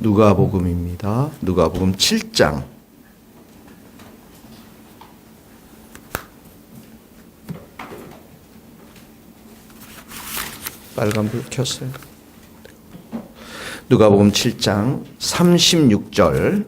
누가복음입니다. 누가복음 7장. 빨간불 켰어요. 누가복음 7장 36절.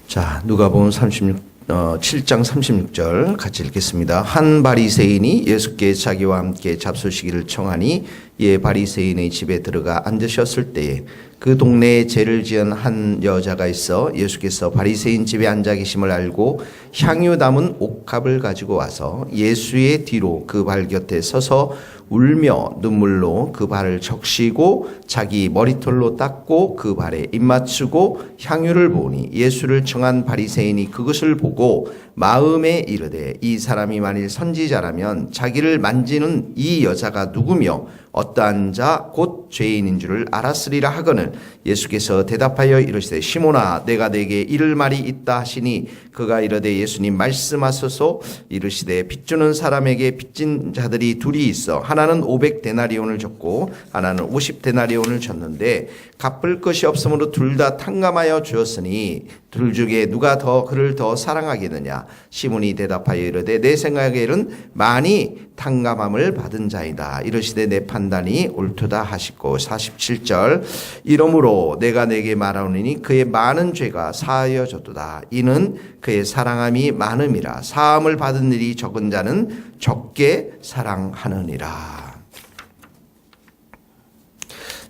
자, 누가복음 7장 36절 같이 읽겠습니다. 한 바리새인이 예수께 자기와 함께 잡수시기를 청하니 이에 바리새인의 집에 들어가 앉으셨을 때에 그 동네에 죄를 지은 한 여자가 있어 예수께서 바리새인 집에 앉아 계심을 알고 향유 담은 옥합을 가지고 와서 예수의 뒤로 그 발 곁에 서서 울며 눈물로 그 발을 적시고 자기 머리털로 닦고 그 발에 입맞추고 향유를 부으니 예수를 청한 바리새인이 그것을 보고 마음에 이르되 이 사람이 만일 선지자라면 자기를 만지는 이 여자가 누구며 어떠한 자 곧 죄인인 줄을 알았으리라 하거늘 예수께서 대답하여 이르시되 시몬아 내가 네게 이를 말이 있다 하시니 그가 이르되 예수님 말씀하소서. 이르시되 빚주는 사람에게 빚진 자들이 둘이 있어 하나는 500데나리온을 줬고 하나는 50데나리온을 줬는데 갚을 것이 없으므로 둘 다 탕감하여 주었으니 둘 중에 누가 그를 더 사랑하겠느냐. 시몬이 대답하여 이르되 내 생각에는 많이 탕감함을 받은 자이다. 이르시되 내 판단이 옳도다 하시고 47절 이러므로 내가 내게 말하노니 그의 많은 죄가 사하여졌도다. 이는 그의 사랑함이 많음이라. 사함을 받은 일이 적은 자는 적게 사랑하느니라.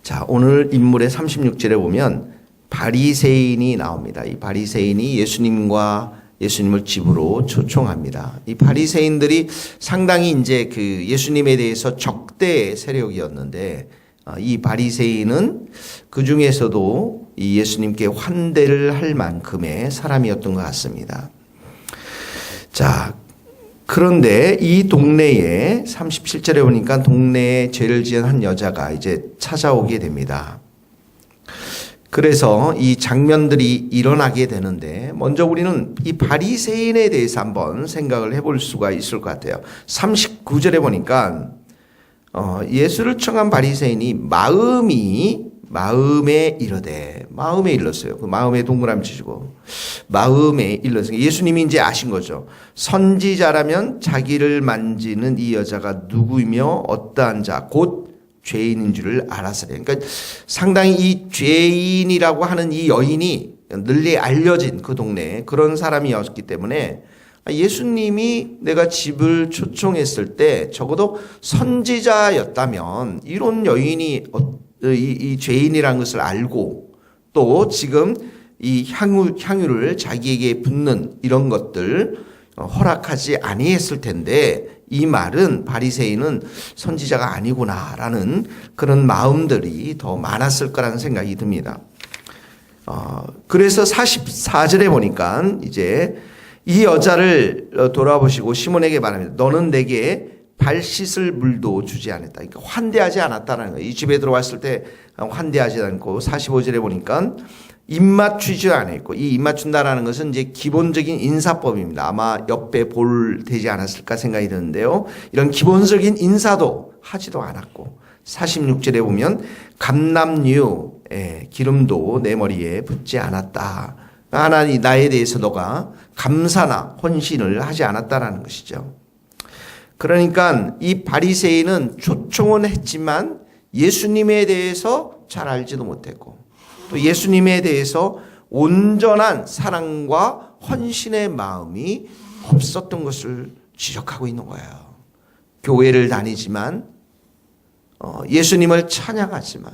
자, 오늘 인물의 36절에 보면 바리새인이 나옵니다. 이 바리새인이 예수님을 집으로 초청합니다. 이 바리새인들이 상당히 이제 그 예수님에 대해서 적대 세력이었는데 이 바리새인은 그 중에서도 이 예수님께 환대를 할 만큼의 사람이었던 것 같습니다. 자, 그런데 이 동네에 37절에 보니까 동네에 죄를 지은 한 여자가 이제 찾아오게 됩니다. 그래서 이 장면들이 일어나게 되는데 먼저 우리는 이 바리새인에 대해서 한번 생각을 해볼 수가 있을 것 같아요. 39절에 보니까 예수를 청한 바리새인이 마음에 일렀어요. 그 마음에 동그라미 치시고 마음에 일렀어요. 예수님이 이제 아신 거죠. 선지자라면 자기를 만지는 이 여자가 누구이며 어떠한 자 곧 죄인인 줄을 알았으래. 그러니까 상당히 이 죄인이라고 하는 이 여인이 널리 알려진 그 동네에 그런 사람이었기 때문에 예수님이 내가 집을 초청했을 때 적어도 선지자였다면 이런 여인이 이 죄인이라는 것을 알고 또 지금 이 향유를 자기에게 붓는 이런 것들 허락하지 아니했을 텐데 이 말은 바리새인은 선지자가 아니구나라는 그런 마음들이 더 많았을 거라는 생각이 듭니다. 그래서 44절에 보니까 이제 이 여자를 돌아보시고 시몬에게 말합니다. 너는 내게 발 씻을 물도 주지 않았다. 그러니까 환대하지 않았다는 거예요. 이 집에 들어왔을 때 환대하지 않고 45절에 보니까 입맞추지 않았고 이 입맞춘다라는 것은 이제 기본적인 인사법입니다. 아마 옆에 볼 되지 않았을까 생각이 드는데요. 이런 기본적인 인사도 하지도 않았고 46절에 보면 감람류 기름도 내 머리에 붓지 않았다. 하나님 나에 대해서 너가 감사나 헌신을 하지 않았다라는 것이죠. 그러니까 이 바리새인은 초청은 했지만 예수님에 대해서 잘 알지도 못했고 또 예수님에 대해서 온전한 사랑과 헌신의 마음이 없었던 것을 지적하고 있는 거예요. 교회를 다니지만 예수님을 찬양하지만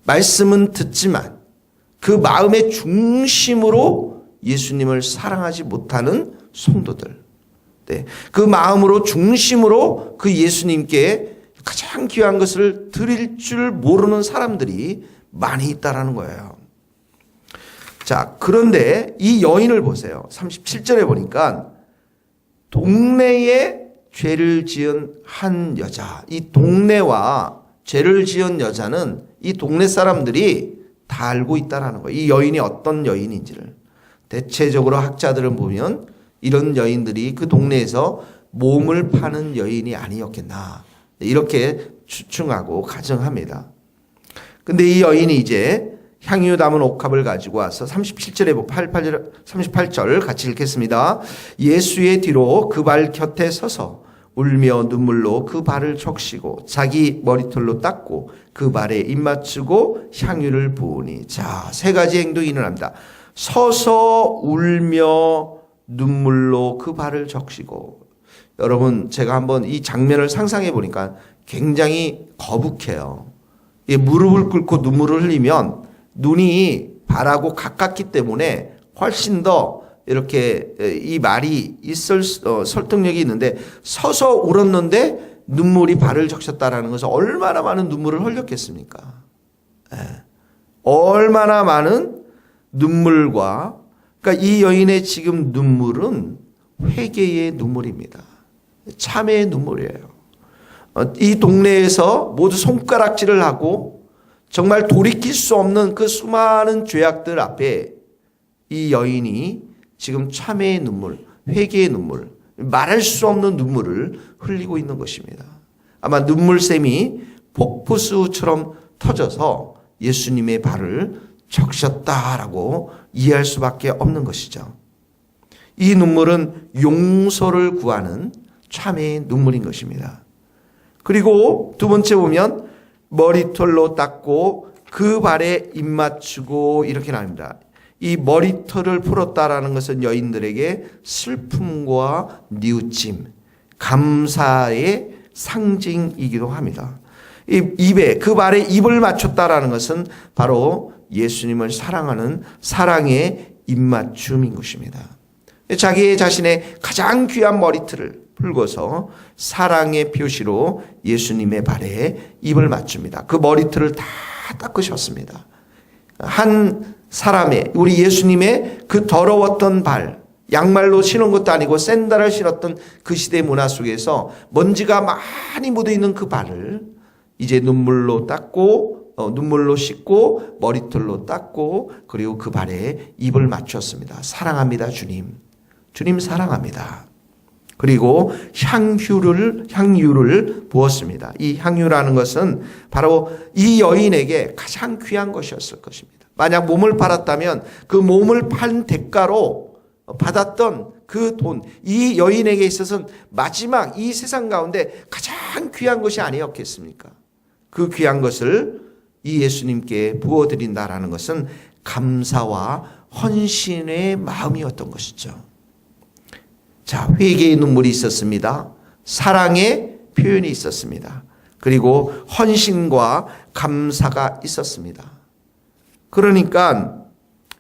말씀은 듣지만 그 마음의 중심으로 예수님을 사랑하지 못하는 성도들, 그 마음으로 중심으로 그 예수님께 가장 귀한 것을 드릴 줄 모르는 사람들이 많이 있다라는 거예요. 자, 그런데 이 여인을 보세요. 37절에 보니까 동네에 죄를 지은 한 여자, 이 동네와 죄를 지은 여자는 이 동네 사람들이 다 알고 있다라는 거예요. 이 여인이 어떤 여인인지를. 대체적으로 학자들은 보면 이런 여인들이 그 동네에서 몸을 파는 여인이 아니었겠나 이렇게 추측하고 가정합니다. 근데 이 여인이 이제 향유 담은 옥합을 가지고 와서 38절 같이 읽겠습니다. 예수의 뒤로 그 발 곁에 서서 울며 눈물로 그 발을 적시고 자기 머리털로 닦고 그 발에 입 맞추고 향유를 부으니. 자, 세 가지 행동이 일어납니다. 서서 울며 눈물로 그 발을 적시고. 여러분, 제가 한번 이 장면을 상상해 보니까 굉장히 거북해요. 이 무릎을 꿇고 눈물을 흘리면 눈이 발하고 가깝기 때문에 훨씬 더 이렇게 이 말이 있을 설득력이 있는데, 서서 울었는데 눈물이 발을 적셨다라는 것은 얼마나 많은 눈물을 흘렸겠습니까? 얼마나 많은 눈물과, 그러니까 이 여인의 지금 눈물은 회개의 눈물입니다. 참회의 눈물이에요. 이 동네에서 모두 손가락질을 하고 정말 돌이킬 수 없는 그 수많은 죄악들 앞에 이 여인이 지금 참회의 눈물, 회개의 눈물, 말할 수 없는 눈물을 흘리고 있는 것입니다. 아마 눈물샘이 폭포수처럼 터져서 예수님의 발을 적셨다라고 이해할 수밖에 없는 것이죠. 이 눈물은 용서를 구하는 참회의 눈물인 것입니다. 그리고 두 번째 보면 머리털로 닦고 그 발에 입 맞추고 이렇게 나옵니다. 이 머리털을 풀었다라는 것은 여인들에게 슬픔과 뉘우침, 감사의 상징이기도 합니다. 이 입에, 그 발에 입을 맞췄다라는 것은 바로 예수님을 사랑하는 사랑의 입맞춤인 것입니다. 자기 자신의 가장 귀한 머리털을 풀고서 사랑의 표시로 예수님의 발에 입을 맞춥니다. 그 머리털을 다 닦으셨습니다. 한 사람의, 우리 예수님의 그 더러웠던 발, 양말로 신은 것도 아니고 샌들을 신었던 그 시대 문화 속에서 먼지가 많이 묻어있는 그 발을 이제 눈물로 닦고, 눈물로 씻고 머리털로 닦고, 그리고 그 발에 입을 맞췄습니다. 사랑합니다, 주님. 주님 사랑합니다. 그리고 향유를 부었습니다. 이 향유라는 것은 바로 이 여인에게 가장 귀한 것이었을 것입니다. 만약 몸을 팔았다면 그 몸을 판 대가로 받았던 그 돈, 이 여인에게 있어서는 마지막 이 세상 가운데 가장 귀한 것이 아니었겠습니까? 그 귀한 것을 이 예수님께 부어드린다라는 것은 감사와 헌신의 마음이었던 것이죠. 자, 회개의 눈물이 있었습니다. 사랑의 표현이 있었습니다. 그리고 헌신과 감사가 있었습니다. 그러니까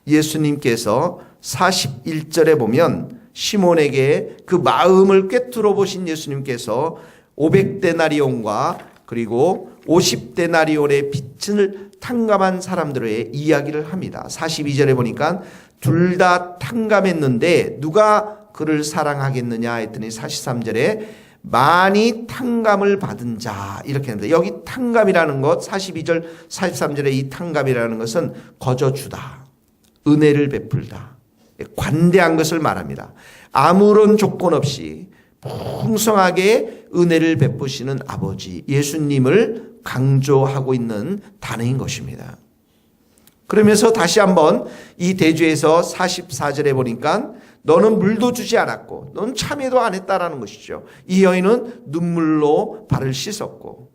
예수님께서 41절에 보면 시몬에게 그 마음을 꿰뚫어 보신 예수님께서 500데나리온과 그리고 50데나리온의 빚을 탕감한 사람들의 이야기를 합니다. 42절에 보니까 둘 다 탕감했는데 누가 그를 사랑하겠느냐 했더니 43절에 많이 탕감을 받은 자 이렇게 합니다. 여기 탕감이라는 것 42절 43절에 이 탕감이라는 것은 거저주다, 은혜를 베풀다, 관대한 것을 말합니다. 아무런 조건 없이 풍성하게 은혜를 베푸시는 아버지 예수님을 강조하고 있는 단어인 것입니다. 그러면서 다시 한번 이 대주에서 44절에 보니까 너는 물도 주지 않았고 너는 참회도 안 했다라는 것이죠. 이 여인은 눈물로 발을 씻었고,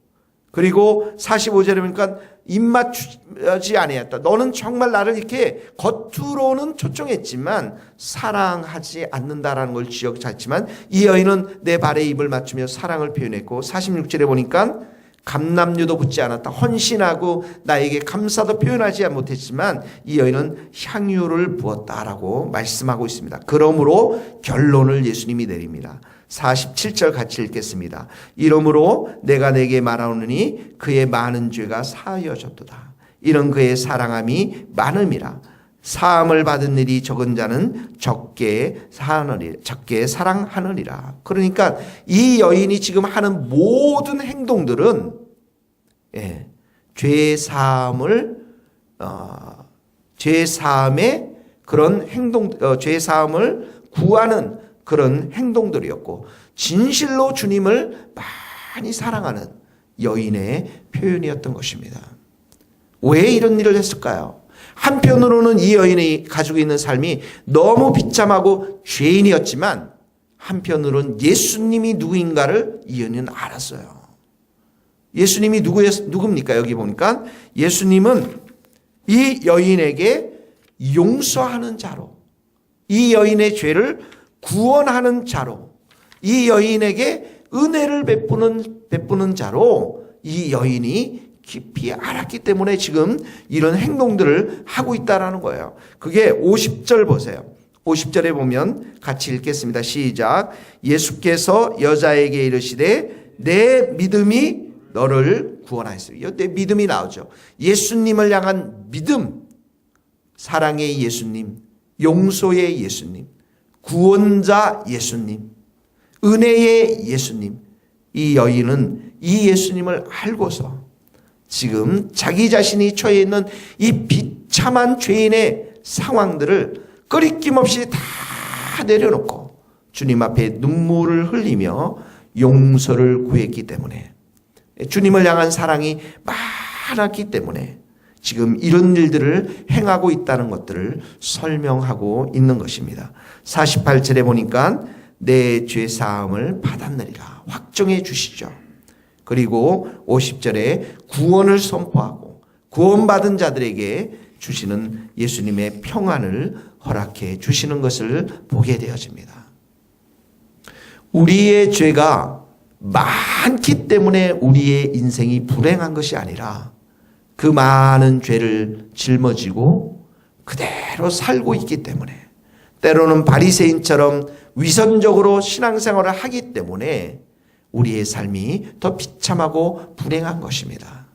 그리고 45절에 보니까 입맞추지 아니했다. 너는 정말 나를 이렇게 겉으로는 초청했지만 사랑하지 않는다라는 걸 지적했지만 이 여인은 내 발에 입을 맞추며 사랑을 표현했고, 46절에 보니까 감남류도 붙지 않았다. 헌신하고 나에게 감사도 표현하지 못했지만 이 여인은 향유를 부었다라고 말씀하고 있습니다. 그러므로 결론을 예수님이 내립니다. 47절 같이 읽겠습니다. 이러므로 내가 내게 말하노니 그의 많은 죄가 사하여졌도다. 이런 그의 사랑함이 많음이라. 사함을 받은 일이 적은 자는 적게 사랑하느니라. 그러니까 이 여인이 지금 하는 모든 행동들은 죄 사함의 그런 행동, 죄 사함을 구하는 그런 행동들이었고, 진실로 주님을 많이 사랑하는 여인의 표현이었던 것입니다. 왜 이런 일을 했을까요? 한편으로는 이 여인이 가지고 있는 삶이 너무 비참하고 죄인이었지만 한편으로는 예수님이 누구인가를 이 여인은 알았어요. 예수님이 누굽니까? 여기 보니까 예수님은 이 여인에게 용서하는 자로, 이 여인의 죄를 구원하는 자로, 이 여인에게 은혜를 베푸는 자로 이 여인이 깊이 알았기 때문에 지금 이런 행동들을 하고 있다라는 거예요. 그게 50절 보세요. 50절에 보면 같이 읽겠습니다. 시작. 예수께서 여자에게 이르시되 내 믿음이 너를 구원하였어요. 내 믿음이 나오죠. 예수님을 향한 믿음, 사랑의 예수님, 용서의 예수님, 구원자 예수님, 은혜의 예수님. 이 여인은 이 예수님을 알고서 지금 자기 자신이 처해 있는 이 비참한 죄인의 상황들을 꺼리낌 없이 다 내려놓고 주님 앞에 눈물을 흘리며 용서를 구했기 때문에, 주님을 향한 사랑이 많았기 때문에 지금 이런 일들을 행하고 있다는 것들을 설명하고 있는 것입니다. 48절에 보니까 내 죄사함을 받았느니라 확정해 주시죠. 그리고 50절에 구원을 선포하고 구원받은 자들에게 주시는 예수님의 평안을 허락해 주시는 것을 보게 되어집니다. 우리의 죄가 많기 때문에 우리의 인생이 불행한 것이 아니라 그 많은 죄를 짊어지고 그대로 살고 있기 때문에, 때로는 바리새인처럼 위선적으로 신앙생활을 하기 때문에 우리의 삶이 더 비참하고 불행한 것입니다.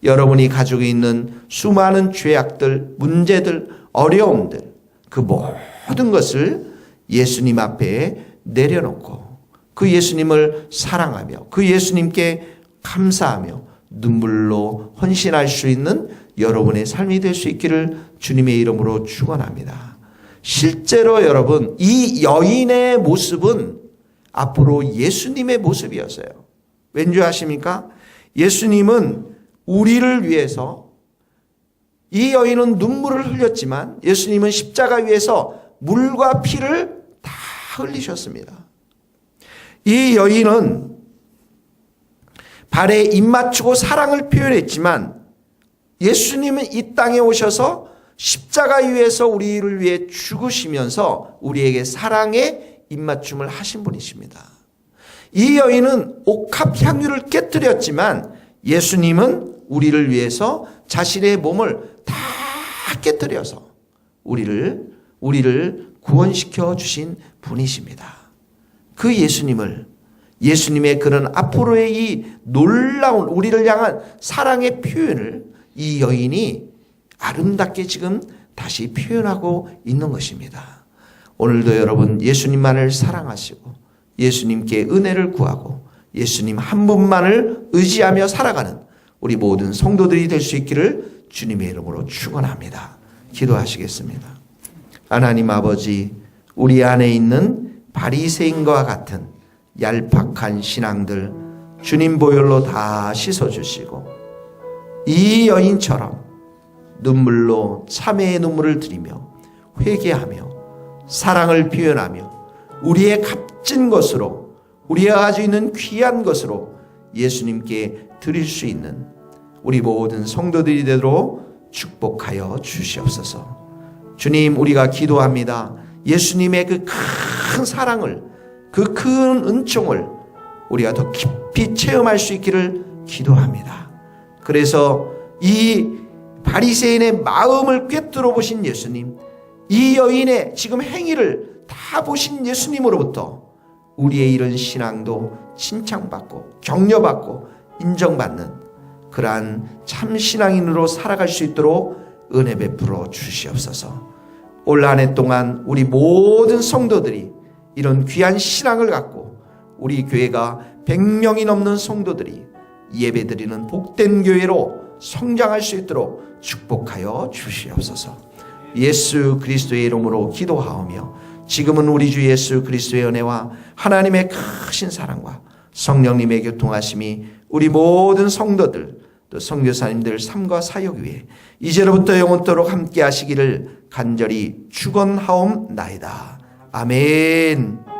여러분이 가지고 있는 수많은 죄악들, 문제들, 어려움들, 그 모든 것을 예수님 앞에 내려놓고 그 예수님을 사랑하며 그 예수님께 감사하며 눈물로 헌신할 수 있는 여러분의 삶이 될 수 있기를 주님의 이름으로 축원합니다. 실제로 여러분, 이 여인의 모습은 앞으로 예수님의 모습이었어요. 왠지 아십니까? 예수님은 우리를 위해서, 이 여인은 눈물을 흘렸지만 예수님은 십자가 위에서 물과 피를 다 흘리셨습니다. 이 여인은 발에 입 맞추고 사랑을 표현했지만 예수님은 이 땅에 오셔서 십자가 위에서 우리를 위해 죽으시면서 우리에게 사랑의 입맞춤을 하신 분이십니다. 이 여인은 옥합 향유를 깨뜨렸지만 예수님은 우리를 위해서 자신의 몸을 다 깨뜨려서 우리를 구원시켜 주신 분이십니다. 그 예수님의 그런 앞으로의 이 놀라운 우리를 향한 사랑의 표현을 이 여인이 아름답게 지금 다시 표현하고 있는 것입니다. 오늘도 여러분 예수님만을 사랑하시고 예수님께 은혜를 구하고 예수님 한 분만을 의지하며 살아가는 우리 모든 성도들이 될 수 있기를 주님의 이름으로 축원합니다. 기도하시겠습니다. 하나님 아버지, 우리 안에 있는 바리새인과 같은 얄팍한 신앙들 주님 보혈로 다 씻어주시고 이 여인처럼 눈물로 참회의 눈물을 드리며 회개하며 사랑을 표현하며 우리의 값진 것으로 우리가 가지고 있는 귀한 것으로 예수님께 드릴 수 있는 우리 모든 성도들이 되도록 축복하여 주시옵소서. 주님, 우리가 기도합니다. 예수님의 그 큰 사랑을, 그 큰 은총을 우리가 더 깊이 체험할 수 있기를 기도합니다. 그래서 이 바리새인의 마음을 꿰뚫어 보신 예수님, 이 여인의 지금 행위를 다 보신 예수님으로부터 우리의 이런 신앙도 칭찬받고 격려받고 인정받는 그러한 참 신앙인으로 살아갈 수 있도록 은혜 베풀어 주시옵소서. 올 한 해 동안 우리 모든 성도들이 이런 귀한 신앙을 갖고 우리 교회가 100명이 넘는 성도들이 예배드리는 복된 교회로 성장할 수 있도록 축복하여 주시옵소서. 예수 그리스도의 이름으로 기도하오며 지금은 우리 주 예수 그리스도의 은혜와 하나님의 크신 사랑과 성령님의 교통하심이 우리 모든 성도들 또 선교사님들 삶과 사역 위에 이제로부터 영원토록 함께 하시기를 간절히 축원하옵나이다. 아멘.